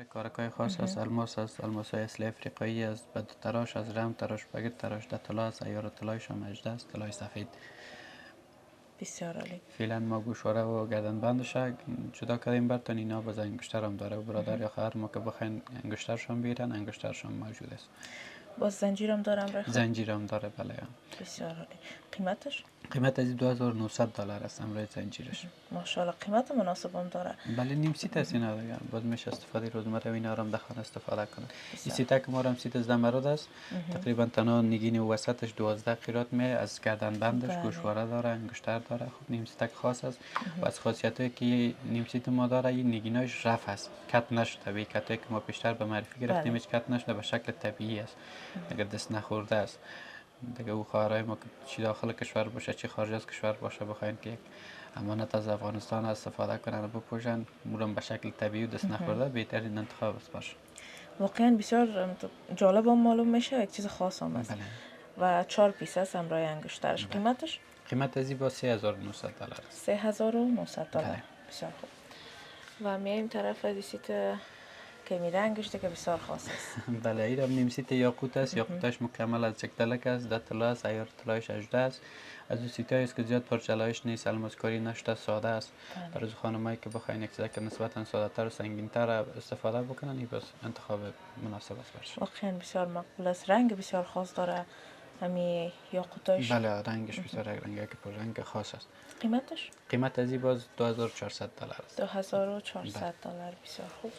کارکای خاص از الماس است، الماس های اصلی افریقایی است، به دو تراش از رم تراش بگیر تراش ده طلا است، ایار طلایش هم 18 است، طلای سفید. بسیار عالی. فعلا ما گوشواره و گردن بندش جدا کردیم برتون. اینا باز انگشتر هم داره و برادر یا خواهر ما که بخواین انگشترشان بیارن انگشترشان موجود است. باز زنجیرم دارم رخ. زنجیر هم داره بله. بسیار عالی. قیمتش؟ قیمت از $2900 است امروز زنجیرش. ماشاءالله قیمت مناسب هم داره. بله نیم سیت است اینا دیگه، باز میشه استفاده روزمره و اینا رو هم دخوان استفاده کنه. این بسیار. سیته که ما رو هم سیت زمرد است. تقریبا تنها نگین وسطش 12 قیراط می از گردن بندش بله. گوشواره داره، انگشتر داره. خب نیم سیته خاص است و از خاصیتایی که نیم سیت ما داره این نگیناش رف است، کت نشده. به کتایی که ما پیشتر به معرفی گرفتیم هیچ کت نشده، به شکل طبیعی است، اگر دست نخورده است. دیگه او خواهرای ما که چی داخل کشور باشه چی خارج از کشور باشه بخواین که یک امانت از افغانستان استفاده کنن و بپوشن، مورم به شکل طبیعی و دست نخورده بهترین انتخاب است باشه. واقعا بسیار جالب هم معلوم میشه، یک چیز خاص هم است. بله. و 4 پیس است همراه انگشترش. قیمتش؟ قیمت از این با $3900 است. $3900. بله. بسیار خوب. و میایم طرف از این سیت که می رنگش دیگه بسیار خاص است. بله این هم نیم سیت یاقوت است. یاقوتش مکمل از چکدلک است، ده طلا است، ایار طلایش 18 است. از اون سیتایی است که زیاد پرچلایش نیست، الماسکاری نشده، ساده است. برای خانمایی که بخواین یک چیزی که نسبتا ساده تر و سنگین تر استفاده بکنن این بس انتخاب مناسب است برش. واقعا بسیار مقبول است. رنگ بسیار خاص داره همی یاقوتاش. بله رنگش بسیار رنگی که پر رنگ خاص است. قیمتش؟ قیمت از این باز $2400 است. $2400. بسیار خوب.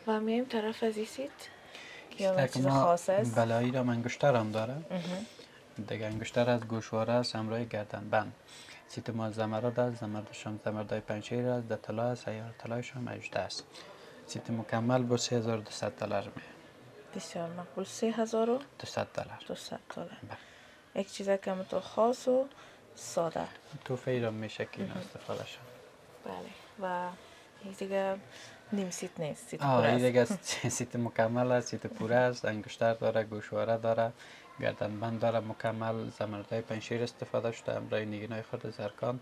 و میایم طرف از این سیت که یک چیز ما خاص است. بله این هم انگشتر هم داره. دیگه انگشتر از گوشواره است همراه گردن بند. سیت ما زمرد است، زمردش هم زمردای پنجشیر است، ده طلا است، ایار طلایش هم 18 است. سیت مکمل با $3200 می. بسیار مقبول. $3200. $200. یک چیز که تو خاص و ساده. توفه ای را میشه که این استفاده شد. بله. و این دیگه نیم سیت نیست، سیت این پوره دیگه است. سیت مکمل است، سیت پوره است، انگشتر داره، گوشواره داره، گردن بند داره مکمل، زمردای پنجشیر استفاده شده همراه نگینای خود زرکان.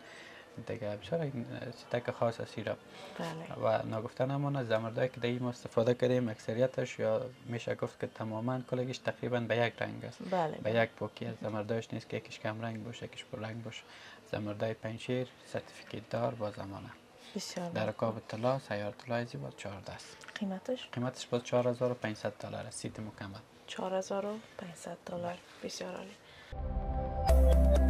دیگه بسیار این سیتک خاص است ایرا. بله. و نگفته نمانه زمردایی که دیگه ما استفاده کردیم اکثریتش یا میشه گفت که تماما کلگیش تقریبا به یک رنگ است. بله. به یک پوکی از زمردایش نیست که یکیش کم رنگ باشه یکیش پر رنگ باشه. زمردای پنجشیر سرتیفیکیت دار با زمانه. بسیار در رکاب طلا سیار طلای زیبا 14 است. قیمتش باز $4500 سیت مکمل. $4500. بسیار عالی.